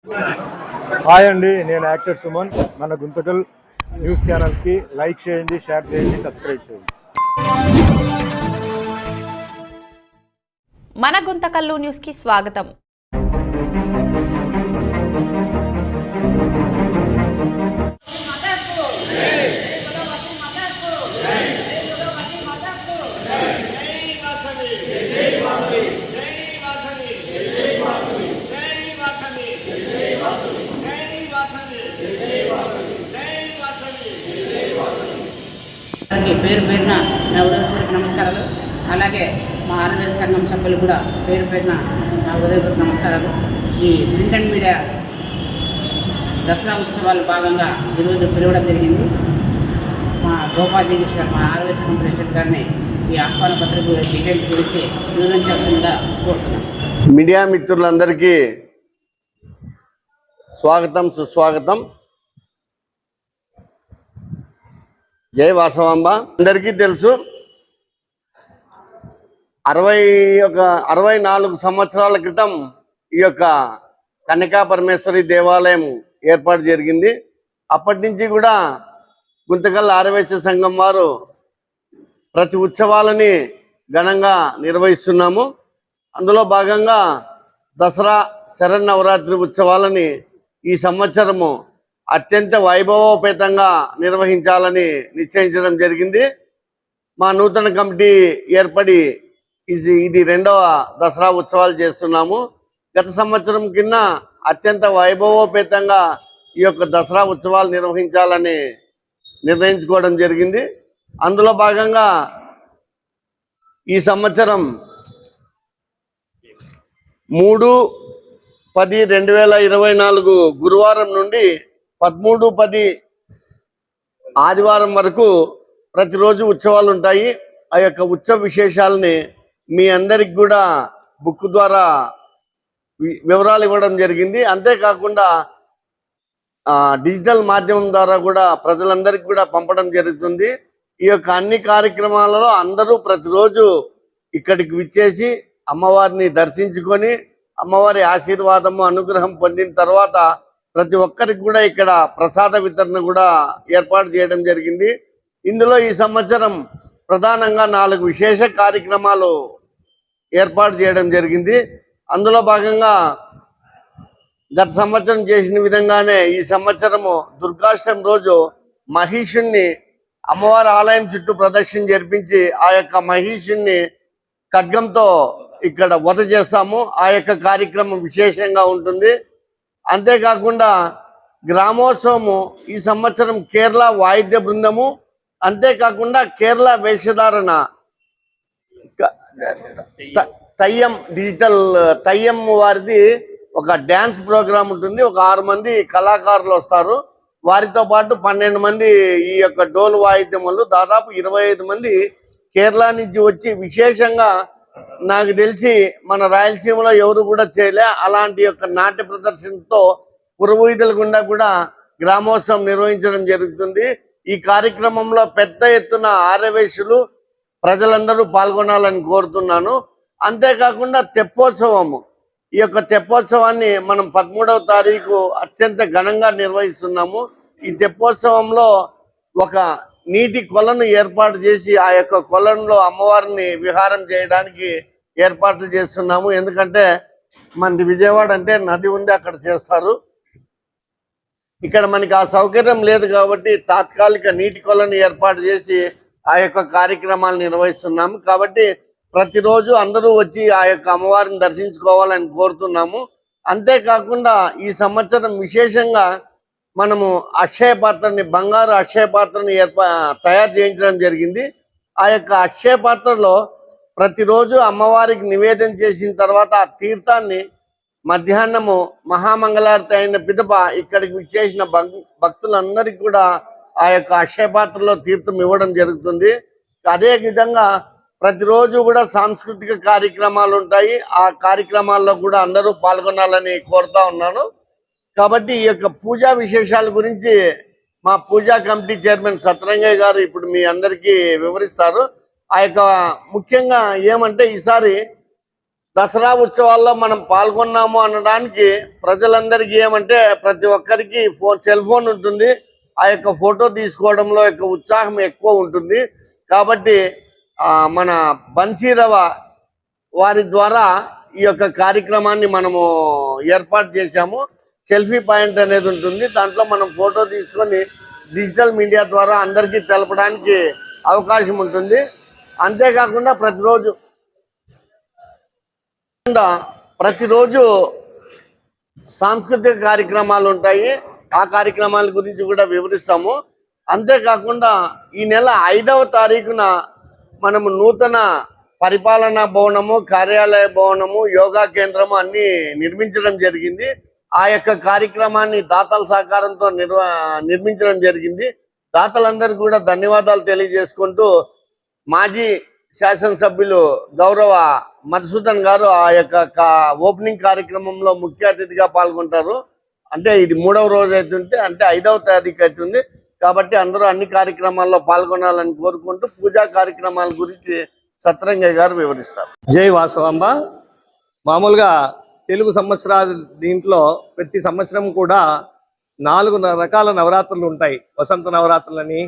Hi అండి, నేను actor Suman. మన గుంతకల్ న్యూస్ ఛానల్కి లైక్ చేయండి, షేర్ చేయండి, సబ్స్క్రైబ్ చేయండి. మన గుంతకల్లు న్యూస్కి స్వాగతం. పేరు పేరున నా హృదయపూర్వక నమస్కారాలు. అలాగే మా ఆర్ఎస్ సంఘం సభ్యులు కూడా పేరు పేరున నా హృదయపూర్వక నమస్కారాలు. ఈ ప్రింట్ అండ్ మీడియా దసరా ఉత్సవాలు భాగంగా ఈరోజు పిలవడం జరిగింది. మా గోపాధ్యక్షుడు మా ఆర్ఎస్ సంఘం ప్రెసిడెంట్ గారిని ఈ ఆహ్వాన పత్రిక డీటెయిల్స్ గురించి వివరించాల్సిందిగా కోరుతున్నాం. మీడియా మిత్రులందరికీ స్వాగతం, సుస్వాగతం. జై వాసవాంబ. అందరికీ తెలుసు, 64 సంవత్సరాల క్రితం ఈ యొక్క కన్యకా పరమేశ్వరి దేవాలయం ఏర్పాటు జరిగింది. అప్పటి నుంచి కూడా గుంతకల్ ఆర్యవైశ్య సంఘం వారు ప్రతి ఉత్సవాలని ఘనంగా నిర్వహిస్తున్నాము. అందులో భాగంగా దసరా శరన్నవరాత్రి ఉత్సవాలని ఈ సంవత్సరము అత్యంత వైభవోపేతంగా నిర్వహించాలని నిశ్చయించడం జరిగింది. మా నూతన కమిటీ ఏర్పడి ఇది 2వ దసరా ఉత్సవాలు చేస్తున్నాము. గత సంవత్సరం కింద అత్యంత వైభవోపేతంగా ఈ యొక్క దసరా ఉత్సవాలు నిర్వహించాలని నిర్ణయించుకోవడం జరిగింది. అందులో భాగంగా ఈ సంవత్సరం 3/10/2024 గురువారం నుండి 13/10 ఆదివారం వరకు ప్రతిరోజు ఉత్సవాలు ఉంటాయి. ఆ యొక్క ఉత్సవ విశేషాలని మీ అందరికి కూడా బుక్ ద్వారా వివరాలు ఇవ్వడం జరిగింది. అంతేకాకుండా డిజిటల్ మాధ్యమం ద్వారా కూడా ప్రజలందరికీ కూడా పంపడం జరుగుతుంది. ఈ యొక్క అన్ని కార్యక్రమాలలో అందరూ ప్రతిరోజు ఇక్కడికి విచ్చేసి అమ్మవారిని దర్శించుకొని అమ్మవారి ఆశీర్వాదము అనుగ్రహం పొందిన తర్వాత ప్రతి ఒక్కరికి కూడా ఇక్కడ ప్రసాద వితరణ కూడా ఏర్పాటు చేయడం జరిగింది. ఇందులో ఈ సంవత్సరం ప్రధానంగా 4 విశేష కార్యక్రమాలు ఏర్పాటు చేయడం జరిగింది. అందులో భాగంగా గత సంవత్సరం చేసిన విధంగానే ఈ సంవత్సరము దుర్గాష్టమి రోజు మహిషుణ్ణి అమ్మవారి ఆలయం చుట్టూ ప్రదక్షిణ జరిపించి ఆ యొక్క మహిషుణ్ణి ఖడ్గంతో ఇక్కడ వధ చేస్తాము. ఆ యొక్క కార్యక్రమం విశేషంగా ఉంటుంది. అంతేకాకుండా గ్రామోత్సవము ఈ సంవత్సరం కేరళ వాయిద్య బృందము, అంతేకాకుండా కేరళ వేషధారణ తయ్యం డిజిటల్ తయ్యం వారిది ఒక డ్యాన్స్ ప్రోగ్రాం ఉంటుంది. ఒక 6 మంది కళాకారులు వస్తారు. వారితో పాటు 12 మంది ఈ యొక్క డోలు వాయిద్యం వాళ్ళు, దాదాపు 25 మంది కేరళ నుంచి వచ్చి విశేషంగా నాకు తెలిసి మన రాయలసీమలో ఎవరు కూడా చేయలే అలాంటి యొక్క నాట్య ప్రదర్శనతో పురవీధుల గుండా కూడా గ్రామోత్సవం నిర్వహించడం జరుగుతుంది. ఈ కార్యక్రమంలో పెద్ద ఎత్తున ఆర్యవైశ్యులు ప్రజలందరూ పాల్గొనాలని కోరుతున్నాను. అంతేకాకుండా తెప్పోత్సవము, ఈ యొక్క తెప్పోత్సవాన్ని మనం 13వ తారీఖు అత్యంత ఘనంగా నిర్వహిస్తున్నాము. ఈ తెప్పోత్సవంలో ఒక నీటి కొలను ఏర్పాటు చేసి ఆ యొక్క కొలంలో అమ్మవారిని విహారం చేయడానికి ఏర్పాట్లు చేస్తున్నాము. ఎందుకంటే మనది విజయవాడ అంటే నది ఉంది, అక్కడ చేస్తారు. ఇక్కడ మనకి ఆ సౌకర్యం లేదు కాబట్టి తాత్కాలిక నీటి కొలను ఏర్పాటు చేసి ఆ యొక్క కార్యక్రమాలు నిర్వహిస్తున్నాము. కాబట్టి ప్రతిరోజు అందరూ వచ్చి ఆ యొక్క అమ్మవారిని దర్శించుకోవాలని కోరుతున్నాము. అంతేకాకుండా ఈ సంవత్సరం విశేషంగా మనము అక్షయ పాత్రని, బంగారు అక్షయ పాత్రని తయారు చేయించడం జరిగింది. ఆ యొక్క అక్షయ పాత్రలో ప్రతిరోజు అమ్మవారికి నివేదన చేసిన తర్వాత ఆ తీర్థాన్ని మధ్యాహ్నము మహామంగళారతి అయిన పిదప ఇక్కడికి విచ్చేసిన భక్తులందరికీ కూడా ఆ యొక్క అక్షయ పాత్రలో తీర్థం ఇవ్వడం జరుగుతుంది. అదే విధంగా ప్రతిరోజు కూడా సాంస్కృతిక కార్యక్రమాలు ఉంటాయి. ఆ కార్యక్రమాల్లో కూడా అందరూ పాల్గొనాలని కోరుతా ఉన్నాను. కాబట్టి ఈ యొక్క పూజా విశేషాల గురించి మా పూజా కమిటీ చైర్మన్ సత్రంగయ్య గారు ఇప్పుడు మీ అందరికీ వివరిస్తారు. ఆ యొక్క ముఖ్యంగా ఏమంటే ఈసారి దసరా ఉత్సవాల్లో మనం పాల్గొన్నాము అనడానికి ప్రజలందరికీ ఏమంటే ప్రతి ఒక్కరికి సెల్ ఫోన్ ఉంటుంది. ఆ యొక్క ఫోటో తీసుకోవడంలో యొక్క ఉత్సాహం ఎక్కువ ఉంటుంది. కాబట్టి మన బన్సీరవ వారి ద్వారా ఈ యొక్క కార్యక్రమాన్ని మనము ఏర్పాటు చేశాము. సెల్ఫీ పాయింట్ అనేది ఉంటుంది. దాంట్లో మనం ఫోటో తీసుకొని డిజిటల్ మీడియా ద్వారా అందరికీ తెలపడానికి అవకాశం ఉంటుంది. అంతేకాకుండా ప్రతిరోజు సాంస్కృతిక కార్యక్రమాలు ఉంటాయి. ఆ కార్యక్రమాల గురించి కూడా వివరిస్తాము. అంతేకాకుండా ఈ నెల 5వ తారీఖున మనము నూతన పరిపాలనా భవనము, కార్యాలయ భవనము, యోగా కేంద్రము అన్ని నిర్మించడం జరిగింది. ఆ యొక్క కార్యక్రమాన్ని దాతల సహకారంతో నిర్మించడం జరిగింది. దాతలందరికీ కూడా ధన్యవాదాలు తెలియజేసుకుంటూ మాజీ శాసనసభ్యులు గౌరవ మధుసూదన్ గారు ఆ యొక్క ఓపెనింగ్ కార్యక్రమంలో ముఖ్య అతిథిగా పాల్గొంటారు. అంటే ఇది 3వ రోజు అవుతుంటే అంటే 5వ తారీఖు అవుతుంది. కాబట్టి అందరూ అన్ని కార్యక్రమాల్లో పాల్గొనాలని కోరుకుంటూ పూజా కార్యక్రమాల గురించి సత్రంగయ్య గారు వివరిస్తారు. జై వాసవాంబ. మామూలుగా తెలుగు సంవత్సరాలు దీంట్లో ప్రతి సంవత్సరం కూడా 4 రకాల నవరాత్రులు ఉంటాయి. వసంత నవరాత్రులని,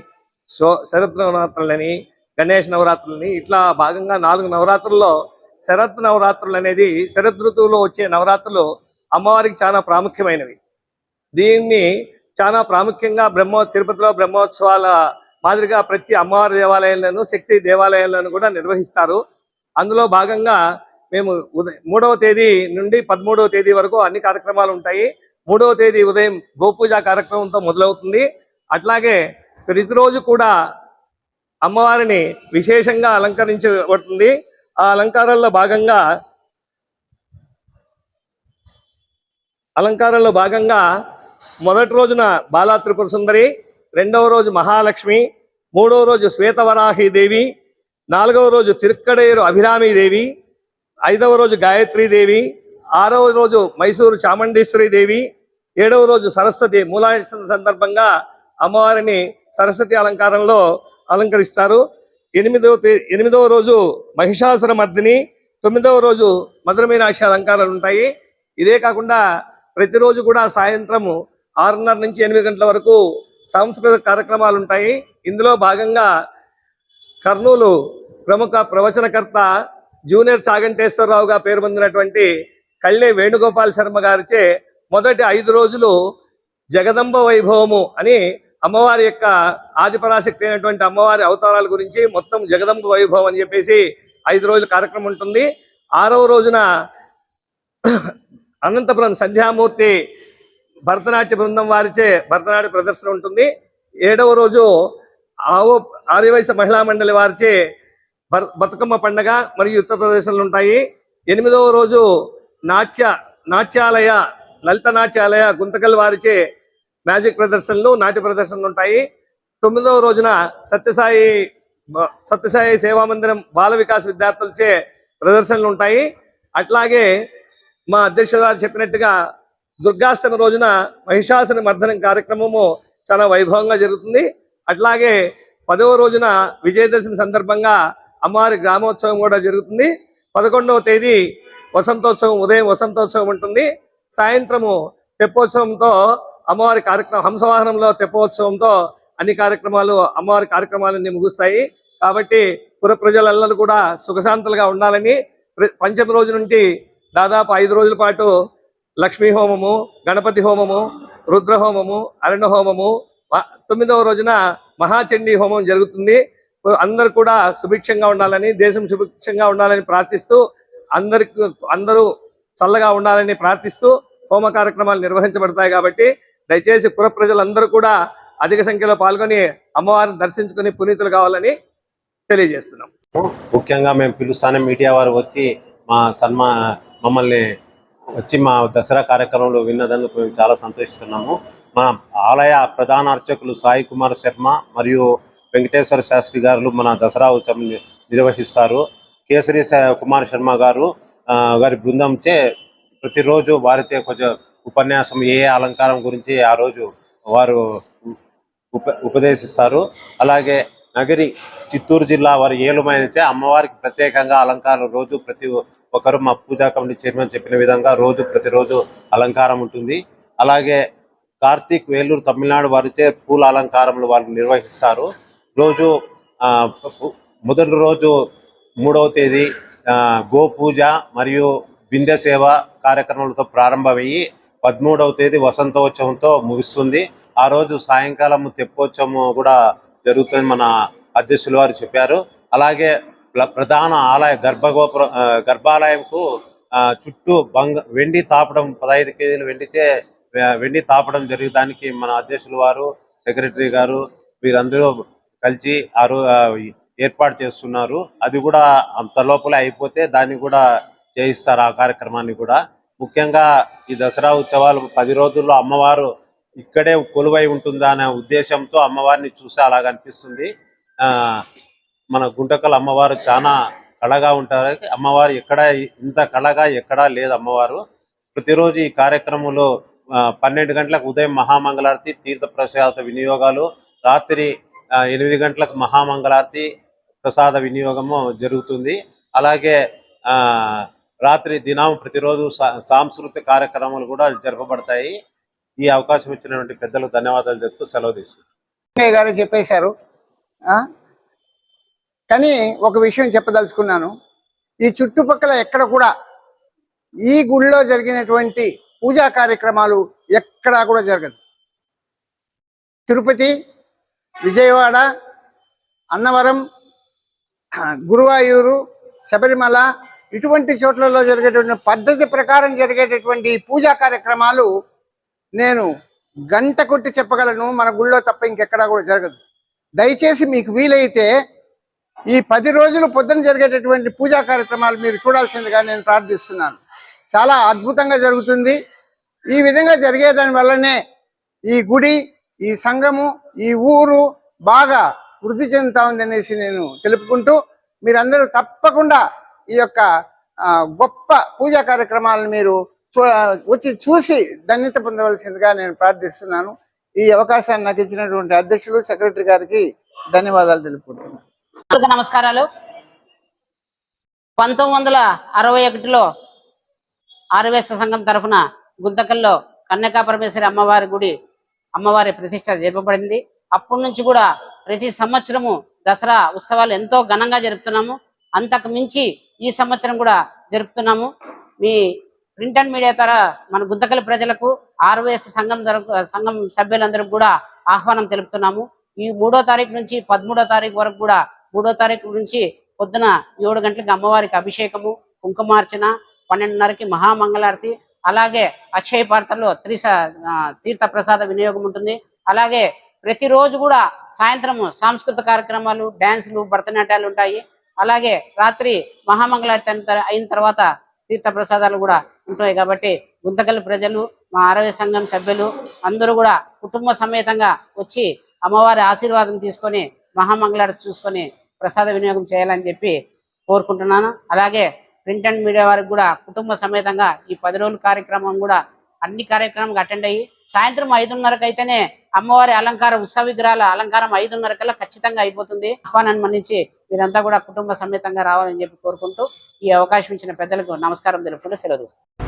శరత్ నవరాత్రులని, గణేష్ నవరాత్రులని, ఇట్లా భాగంగా 4 నవరాత్రుల్లో శరత్ నవరాత్రులు అనేది శరద్ ఋతువులో వచ్చే నవరాత్రులు అమ్మవారికి చాలా ప్రాముఖ్యమైనవి. దీన్ని చాలా ప్రాముఖ్యంగా తిరుపతిలో బ్రహ్మోత్సవాల మాదిరిగా ప్రతి అమ్మవారి దేవాలయాలను, శక్తి దేవాలయాలను కూడా నిర్వహిస్తారు. అందులో భాగంగా మేము 3వ తేదీ నుండి 13వ తేదీ వరకు అన్ని కార్యక్రమాలు ఉంటాయి. 3వ తేదీ ఉదయం గోపూజ కార్యక్రమంతో మొదలవుతుంది. అట్లాగే ప్రతిరోజు కూడా అమ్మవారిని విశేషంగా అలంకరించబడుతుంది. ఆ అలంకారాల్లో భాగంగా మొదటి రోజున బాలా త్రిపుర సుందరి, 2వ రోజు మహాలక్ష్మి, 3వ రోజు శ్వేతవరాహి దేవి, 4వ రోజు తిరుక్కడేరు అభిరామి దేవి, 5వ రోజు గాయత్రీదేవి, 6వ రోజు మైసూరు చాముండేశ్వరి దేవి, 7వ రోజు సరస్వతి మూలాష్టమి సందర్భంగా అమ్మవారిని సరస్వతి అలంకారంలో అలంకరిస్తారు. 8వ రోజు మహిషాసుర మర్దిని, 9వ రోజు మధుర మీనాక్షి అలంకారాలు ఉంటాయి. ఇదే కాకుండా ప్రతిరోజు కూడా సాయంత్రము 6:30 నుంచి 8 గంటల వరకు సాంస్కృతిక కార్యక్రమాలు ఉంటాయి. ఇందులో భాగంగా కర్నూలు ప్రముఖ ప్రవచనకర్త జూనియర్ చాగంటేశ్వరరావుగా పేరు పొందినటువంటి కళ్ళే వేణుగోపాల్ శర్మ గారిచే మొదటి 5 రోజులు జగదంబ వైభవము అని అమ్మవారి యొక్క ఆదిపరాశక్తి అయినటువంటి అమ్మవారి అవతారాల గురించి మొత్తం జగదంబ వైభవం అని చెప్పేసి 5 రోజుల కార్యక్రమం ఉంటుంది. 6వ రోజున అనంతపురం సంధ్యామూర్తి భరతనాట్య బృందం వారిచే భరతనాట్య ప్రదర్శన ఉంటుంది. 7వ రోజు ఆర్యవైశ్య మహిళా మండలి వారిచే బతుకమ్మ పండగ మరియు యుద్ధ ప్రదర్శనలు ఉంటాయి. 8వ రోజు నాట్యాలయ లలిత నాట్యాలయ గుంతకల్ వారిచే మ్యాజిక్ ప్రదర్శనలు, నాట్య ప్రదర్శనలు ఉంటాయి. 9వ రోజున సత్యసాయి సేవా మందిరం బాల వికాస్ విద్యార్థులచే ప్రదర్శనలు ఉంటాయి. అట్లాగే మా అధ్యక్షుడు గారు చెప్పినట్టుగా దుర్గాష్టమి రోజున మహిషాసుర మర్దనం కార్యక్రమము చాలా వైభవంగా జరుగుతుంది. అట్లాగే 10వ రోజున విజయదశమి సందర్భంగా అమ్మవారి గ్రామోత్సవం కూడా జరుగుతుంది. 11వ తేదీ వసంతోత్సవం, ఉదయం వసంతోత్సవం ఉంటుంది. సాయంత్రము తెప్పోత్సవంతో అమ్మవారి కార్యక్రమం, హంసవాహనంలో తెప్పోత్సవంతో అన్ని కార్యక్రమాలు అమ్మవారి కార్యక్రమాలన్నీ ముగుస్తాయి. కాబట్టి పుర ప్రజలందరూ కూడా సుఖశాంతులుగా ఉండాలని 5వ రోజు నుండి దాదాపు 5 రోజుల పాటు లక్ష్మీ హోమము, గణపతి హోమము, రుద్ర హోమము, అరణ్య హోమము, 9వ రోజున మహాచండీ హోమం జరుగుతుంది. అందరూ కూడా సుభిక్షంగా ఉండాలని, దేశం సుభిక్షంగా ఉండాలని ప్రార్థిస్తూ, అందరూ చల్లగా ఉండాలని ప్రార్థిస్తూ హోమ కార్యక్రమాలు నిర్వహించబడతాయి. కాబట్టి దయచేసి పుర ప్రజలందరూ కూడా అధిక సంఖ్యలో పాల్గొని అమ్మవారిని దర్శించుకుని పునీతులు కావాలని తెలియజేస్తున్నాం. ముఖ్యంగా మేము పిలుస్తానే మీడియా వారు వచ్చి మమ్మల్ని వచ్చి మా దసరా కార్యక్రమంలో విన్నదందుకు మేము చాలా సంతోషిస్తున్నాము. మా ఆలయ ప్రధాన అర్చకులు సాయి కుమార్ శర్మ మరియు వెంకటేశ్వర శాస్త్రి గారు మన దసరా ఉత్సవం నిర్వహిస్తారు. కేసరి కుమార్ శర్మ గారి బృందంచే ప్రతిరోజు వారితో కొంచెం ఉపన్యాసం, ఏ అలంకారం గురించి ఆ రోజు వారు ఉపదేశిస్తారు. అలాగే నగరి చిత్తూరు జిల్లా వారి ఏలుమైనచే అమ్మవారికి ప్రత్యేకంగా అలంకారం రోజు ఒకరు మా పూజా కమిటీ చైర్మన్ చెప్పిన విధంగా ప్రతిరోజు అలంకారం ఉంటుంది. అలాగే కార్తీక్ వేలూరు తమిళనాడు వారితే పూల అలంకారములు వాళ్ళు నిర్వహిస్తారు. రోజు మొదటి రోజు 3వ తేదీ గోపూజ మరియు బిందె సేవ కార్యక్రమాలతో ప్రారంభమయ్యి 13వ తేదీ వసంతోత్సవంతో ముగుస్తుంది. ఆ రోజు సాయంకాలం తెప్పోత్సవం కూడా జరుగుతుంది, మన అధ్యక్షులు వారు చెప్పారు. అలాగే ప్రధాన ఆలయ గర్భాలయంకు చుట్టూ వెండి తాపడం 15 కేజీలు వెండి తాపడం దానికి మన అధ్యక్షులు వారు, సెక్రటరీ గారు వీరందరూ కలిసి ఏర్పాటు చేస్తున్నారు. అది కూడా అంత లోపలే అయిపోతే దాన్ని కూడా చేయిస్తారు. ఆ కార్యక్రమాన్ని కూడా ముఖ్యంగా ఈ దసరా ఉత్సవాలు 10 రోజుల్లో అమ్మవారు ఇక్కడే కొలువై ఉంటుందా అనే ఉద్దేశంతో అమ్మవారిని చూస్తే అలాగ అనిపిస్తుంది. మన గుంటకల్ అమ్మవారు చాలా కళగా ఉంటారు. అమ్మవారు ఇంత కళగా ఎక్కడా లేదు అమ్మవారు. ప్రతిరోజు ఈ కార్యక్రమంలో 12 గంటలకు ఉదయం మహామంగళారతి, తీర్థప్రసాద వినియోగాలు, రాత్రి 8 గంటలకు మహామంగళారతి ప్రసాద వినియోగము జరుగుతుంది. అలాగే రాత్రి దినం ప్రతిరోజు సాంస్కృతిక కార్యక్రమాలు కూడా జరపబడతాయి. ఈ అవకాశం ఇచ్చినటువంటి పెద్దలకు ధన్యవాదాలు చెప్తూ సెలవు తీసుకుంటాను. గారు చెప్పేశారు. కానీ ఒక విషయం చెప్పదలుచుకున్నాను. ఈ చుట్టుపక్కల ఎక్కడ కూడా ఈ గుళ్ళో జరిగినటువంటి పూజా కార్యక్రమాలు ఎక్కడా కూడా జరగదు. తిరుపతి, విజయవాడ, అన్నవరం, గురువాయూరు, శబరిమల ఇటువంటి చోట్లలో జరిగేటువంటి పద్ధతి ప్రకారం జరిగేటటువంటి పూజా కార్యక్రమాలు నేను గంట కొట్టి చెప్పగలను. మన గుళ్ళో తప్ప ఇంకెక్కడా కూడా జరగదు. దయచేసి మీకు వీలైతే ఈ 10 రోజులు పొద్దున జరిగేటటువంటి పూజా కార్యక్రమాలు మీరు చూడాల్సిందిగా నేను ప్రార్థిస్తున్నాను. చాలా అద్భుతంగా జరుగుతుంది. ఈ విధంగా జరిగేదాని వల్లనే ఈ గుడి, ఈ సంఘము, ఈ ఊరు బాగా వృద్ధి చెందుతా ఉందనేసి నేను తెలుపుకుంటూ, మీరందరూ తప్పకుండా ఈ యొక్క గొప్ప పూజా కార్యక్రమాలను మీరు వచ్చి చూసి ధన్యత పొందవలసిందిగా నేను ప్రార్థిస్తున్నాను. ఈ అవకాశాన్ని నాకు ఇచ్చినటువంటి అధ్యక్షులు, సెక్రటరీ గారికి ధన్యవాదాలు తెలుపుకుంటున్నాను. నమస్కారాలు. 1961లో ఆర్యవేశ సంఘం తరఫున గుంతకల్లో కన్యకా పరమేశ్వరి అమ్మవారి ప్రతిష్ట జరపబడింది. అప్పటి నుంచి కూడా ప్రతి సంవత్సరము దసరా ఉత్సవాలు ఎంతో ఘనంగా జరుపుతున్నాము. అంతకు మించి ఈ సంవత్సరం కూడా జరుపుతున్నాము. మీ ప్రింట్ అండ్ మీడియా ద్వారా మన గుంతకల్ ప్రజలకు ఆర్యవేశ సంఘం సభ్యులందరూ కూడా ఆహ్వానం తెలుపుతున్నాము. ఈ 3వ తారీఖు నుంచి 13వ తారీఖు వరకు కూడా 3వ తారీఖు నుంచి పొద్దున 7 గంటలకు అమ్మవారికి అభిషేకము, కుంకుమార్చన, 12:30కి మహామంగళారతి, అలాగే అక్షయ పాత్రలో తీర్థ ప్రసాద వినియోగం ఉంటుంది. అలాగే ప్రతిరోజు కూడా సాయంత్రం సాంస్కృతిక కార్యక్రమాలు, డ్యాన్సులు, భరతనాట్యాలు ఉంటాయి. అలాగే రాత్రి మహామంగళారతి అయిన తర్వాత తీర్థ ప్రసాదాలు కూడా ఉంటాయి. కాబట్టి గుంతకల్ ప్రజలు, మా ఆర్యవేశ సంఘం సభ్యులు అందరూ కూడా కుటుంబ సమేతంగా వచ్చి అమ్మవారి ఆశీర్వాదం తీసుకొని మహామంగళారతి చూసుకొని ప్రసాద వినియోగం చేయాలని చెప్పి కోరుకుంటున్నాను. అలాగే ప్రింట్ అండ్ మీడియా వారికి కూడా కుటుంబ సమేతంగా ఈ 10 రోజుల కార్యక్రమం కూడా అన్ని కార్యక్రమాలకు అటెండ్ అయ్యి సాయంత్రం 5:30కి అయితేనే అమ్మవారి ఉత్సవ విగ్రహాల అలంకారం 5:30 కల్లా ఖచ్చితంగా అయిపోతుంది. ఆహ్వానాన్ని మన్నించి మీరంతా కూడా కుటుంబ సమేతంగా రావాలని చెప్పి కోరుకుంటూ ఈ అవకాశం ఇచ్చిన పెద్దలకు నమస్కారం తెలుపుకుంటూ సెలవు తీసుకుంటాను.